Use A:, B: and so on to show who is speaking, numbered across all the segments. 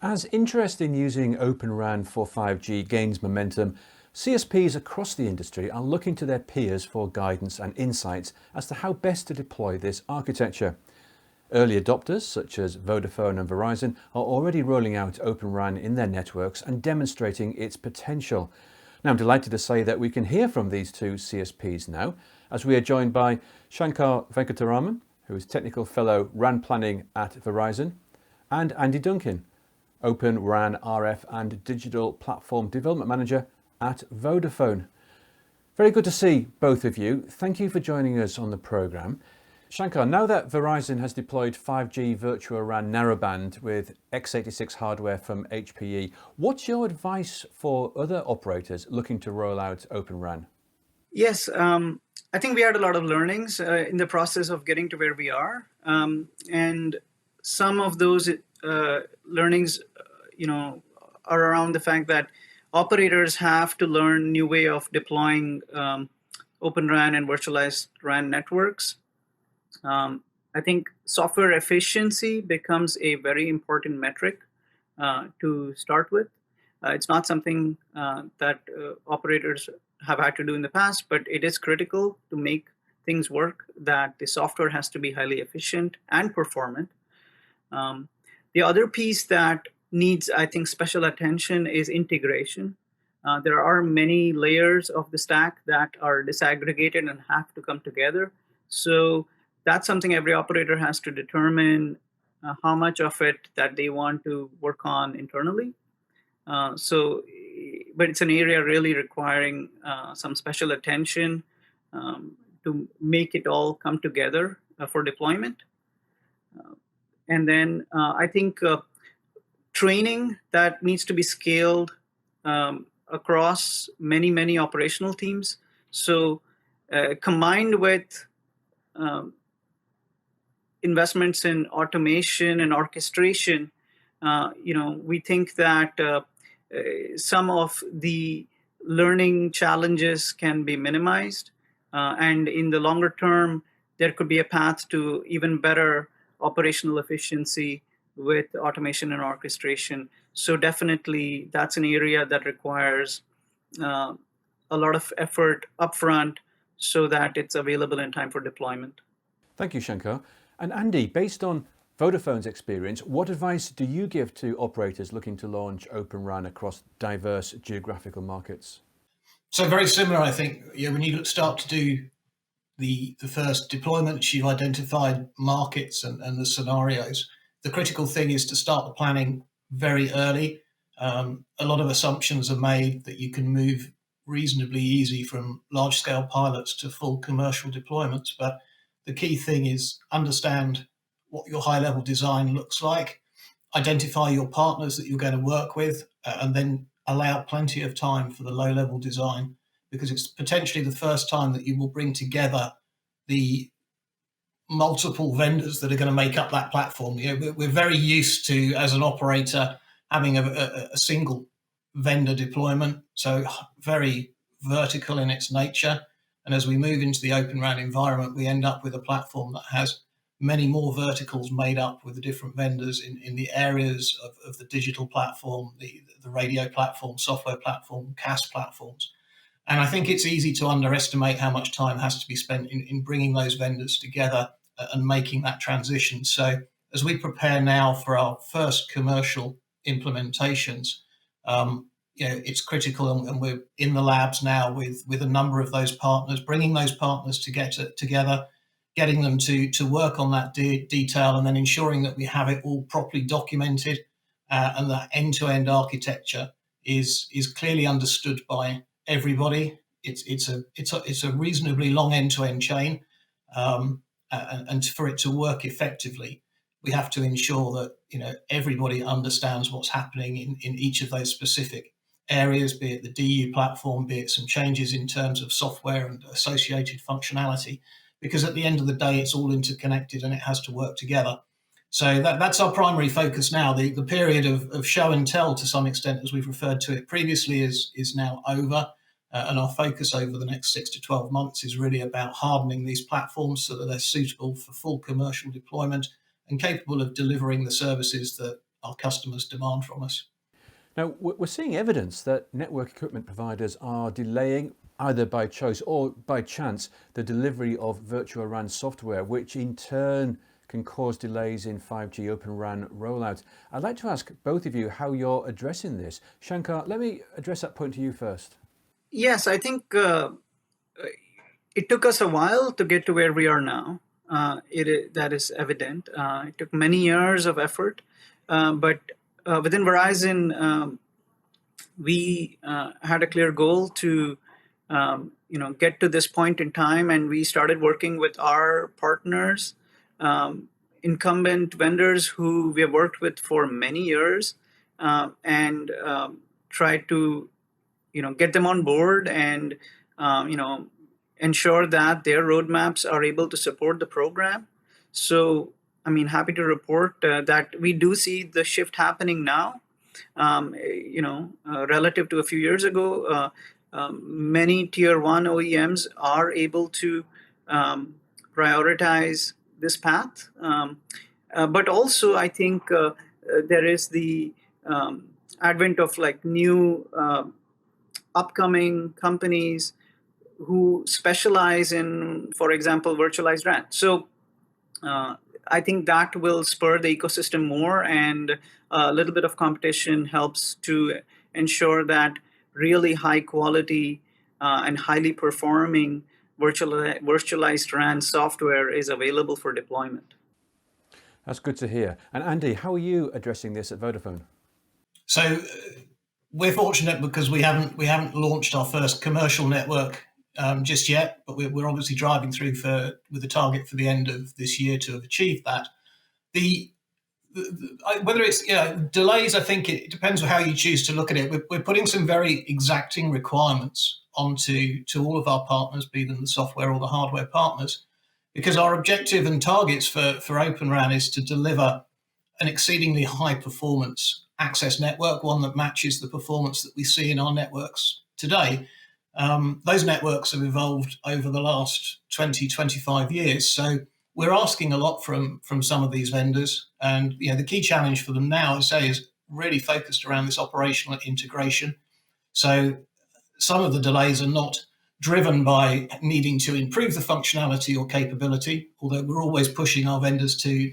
A: As interest in using Open RAN for 5G gains momentum, CSPs across the industry are looking to their peers for guidance and insights as to how best to deploy this architecture. Early adopters, such as Vodafone and Verizon, are already rolling out Open RAN in their networks and demonstrating its potential. Now, I'm delighted to say that we can hear from these two CSPs now, as we are joined by Shankar Venkataraman, who is Technical Fellow RAN Planning at Verizon, and Andy Duncan, Open RAN RF and Digital Platform Development Manager at Vodafone. Very good to see both of you. Thank you for joining us on the programme. Shankar, now that Verizon has deployed 5G virtual RAN narrowband with x86 hardware from HPE, what's your advice for other operators looking to roll out Open RAN?
B: Yes, I think we had a lot of learnings in the process of getting to where we are. And some of those learnings, are around the fact that operators have to learn new way of deploying Open RAN and virtualized RAN networks. I think software efficiency becomes a very important metric to start with. It's not something that operators have had to do in the past, but it is critical to make things work, that the software has to be highly efficient and performant. The other piece that needs, I think, special attention is integration. There are many layers of the stack that are disaggregated and have to come together. So that's something every operator has to determine how much of it that they want to work on internally. But it's an area really requiring some special attention to make it all come together for deployment. And then I think training that needs to be scaled across many operational teams. So combined with investments in automation and orchestration, we think that some of the learning challenges can be minimized. And in the longer term, there could be a path to even better operational efficiency with automation and orchestration. So definitely that's an area that requires a lot of effort upfront so that it's available in time for deployment.
A: Thank you, Shankar. And Andy, based on Vodafone's experience, what advice do you give to operators looking to launch Open RAN across diverse geographical markets?
C: So very similar, I think. When you start to do the first deployments, you've identified markets and the scenarios. The critical thing is to start the planning very early. A lot of assumptions are made that you can move reasonably easy from large-scale pilots to full commercial deployments. But the key thing is understand what your high-level design looks like, identify your partners that you're going to work with, and then allow plenty of time for the low-level design, because it's potentially the first time that you will bring together the multiple vendors that are going to make up that platform. We're very used to, as an operator, having a single vendor deployment, so very vertical in its nature. And as we move into the Open RAN environment, we end up with a platform that has many more verticals made up with the different vendors in the areas of the digital platform, the radio platform, software platform, CAS platforms. And I think it's easy to underestimate how much time has to be spent in bringing those vendors together and making that transition. So as we prepare now for our first commercial implementations, it's critical, and we're in the labs now with a number of those partners, bringing those partners together, getting them to work on that detail, and then ensuring that we have it all properly documented, and that end-to-end architecture is clearly understood by everybody. It's a reasonably long end-to-end chain, and for it to work effectively, we have to ensure that everybody understands what's happening in each of those specific areas, be it the DU platform, be it some changes in terms of software and associated functionality, because at the end of the day, it's all interconnected and it has to work together. So that's our primary focus now. The period of show and tell, to some extent, as we've referred to it previously, is now over. And our focus over the next 6 to 12 months is really about hardening these platforms so that they're suitable for full commercial deployment and capable of delivering the services that our customers demand from us.
A: Now, we're seeing evidence that network equipment providers are delaying, either by choice or by chance, the delivery of virtual RAN software, which in turn can cause delays in 5G Open RAN rollout. I'd like to ask both of you how you're addressing this. Shankar, let me address that point to you first.
B: Yes, I think it took us a while to get to where we are now. That is evident. It took many years of effort, but within Verizon, we had a clear goal to get to this point in time, and we started working with our partners, incumbent vendors who we have worked with for many years, and tried to get them on board and ensure that their roadmaps are able to support the program. So, happy to report that we do see the shift happening now. Relative to a few years ago, many tier one OEMs are able to prioritize this path. But also, I think there is the advent of new upcoming companies who specialize in, for example, virtualized RAN. So I think that will spur the ecosystem more, and a little bit of competition helps to ensure that really high quality and highly performing virtualized RAN software is available for deployment.
A: That's good to hear. And Andy, how are you addressing this at Vodafone?
C: So we're fortunate because we haven't launched our first commercial network just yet, but we're obviously driving through with a target for the end of this year to have achieved that. Whether it's delays, I think it depends on how you choose to look at it. We're putting some very exacting requirements onto all of our partners, be them the software or the hardware partners, because our objective and targets for Open RAN is to deliver an exceedingly high performance access network, one that matches the performance that we see in our networks today. Those networks have evolved over the last 20, 25 years. So we're asking a lot from some of these vendors. And the key challenge for them now, as I say, is really focused around this operational integration. So some of the delays are not driven by needing to improve the functionality or capability, although we're always pushing our vendors to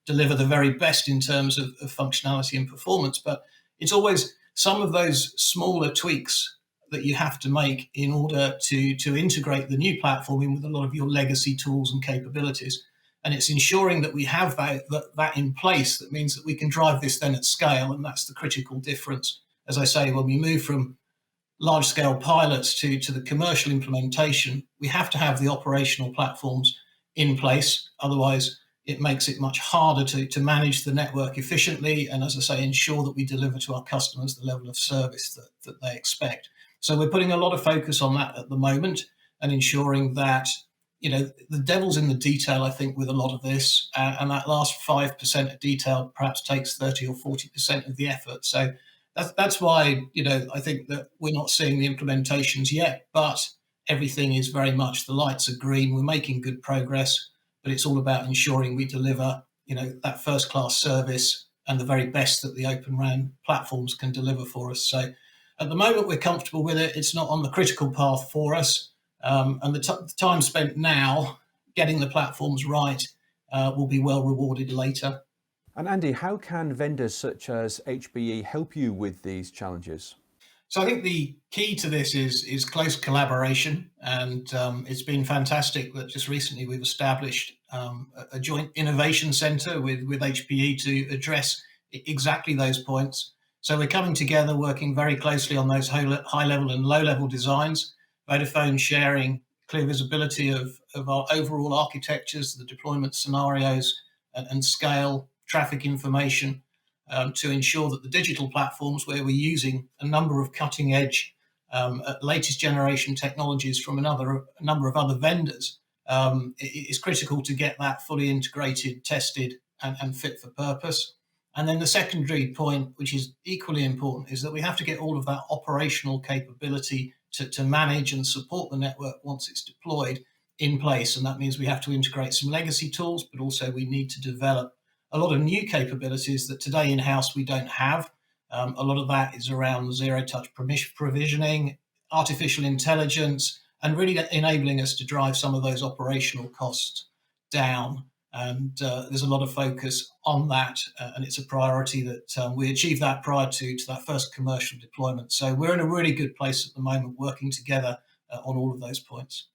C: deliver the very best in terms of functionality and performance. But it's always some of those smaller tweaks that you have to make in order to integrate the new platform in with a lot of your legacy tools and capabilities. And it's ensuring that we have that in place. That means that we can drive this then at scale. And that's the critical difference. As I say, when we move from large-scale pilots to the commercial implementation, we have to have the operational platforms in place. Otherwise, it makes it much harder to manage the network efficiently. And as I say, ensure that we deliver to our customers the level of service that they expect. So we're putting a lot of focus on that at the moment and ensuring that, the devil's in the detail, I think, with a lot of this. And that last 5% of detail perhaps takes 30 or 40% of the effort. So that's why, I think that we're not seeing the implementations yet, but everything is very much, the lights are green. We're making good progress, but it's all about ensuring we deliver, that first class service and the very best that the Open RAN platforms can deliver for us. So at the moment, we're comfortable with it. It's not on the critical path for us. And the time spent now getting the platforms right will be well rewarded later.
A: And Andy, how can vendors such as HPE help you with these challenges?
C: So I think the key to this is close collaboration. And it's been fantastic that just recently we've established a joint innovation center with HPE to address exactly those points. So we're coming together, working very closely on those high-level and low-level designs, Vodafone sharing clear visibility of our overall architectures, the deployment scenarios and scale, traffic information, to ensure that the digital platforms where we're using a number of cutting-edge, latest generation technologies from a number of other vendors, it is critical to get that fully integrated, tested and fit for purpose. And then the secondary point, which is equally important, is that we have to get all of that operational capability to manage and support the network once it's deployed in place. And that means we have to integrate some legacy tools, but also we need to develop a lot of new capabilities that today in-house we don't have. A lot of that is around zero-touch provisioning, artificial intelligence, and really enabling us to drive some of those operational costs down. And there's a lot of focus on that, and it's a priority that we achieve that prior to that first commercial deployment. So we're in a really good place at the moment, working together on all of those points.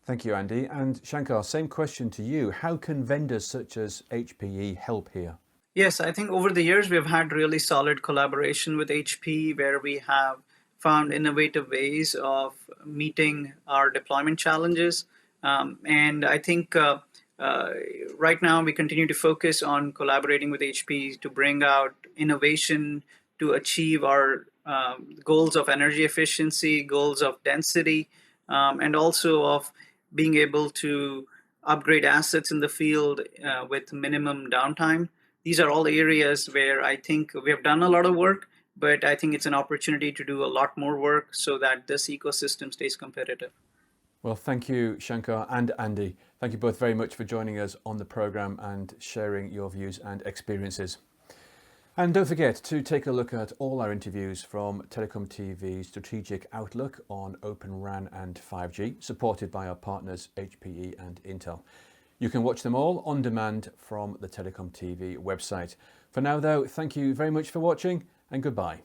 A: Thank you, Andy. And Shankar, same question to you. How can vendors such as HPE help here?
B: Yes, I think over the years we've had really solid collaboration with HP where we have found innovative ways of meeting our deployment challenges. And I think right now we continue to focus on collaborating with HP to bring out innovation to achieve our goals of energy efficiency, goals of density, and also of being able to upgrade assets in the field with minimum downtime. These are all areas where I think we have done a lot of work, but I think it's an opportunity to do a lot more work so that this ecosystem stays competitive.
A: Well, thank you, Shankar and Andy. Thank you both very much for joining us on the programme and sharing your views and experiences. And don't forget to take a look at all our interviews from TelecomTV's Strategic Outlook on Open RAN and 5G, supported by our partners HPE and Intel. You can watch them all on demand from the TelecomTV website. For now, though, thank you very much for watching and goodbye.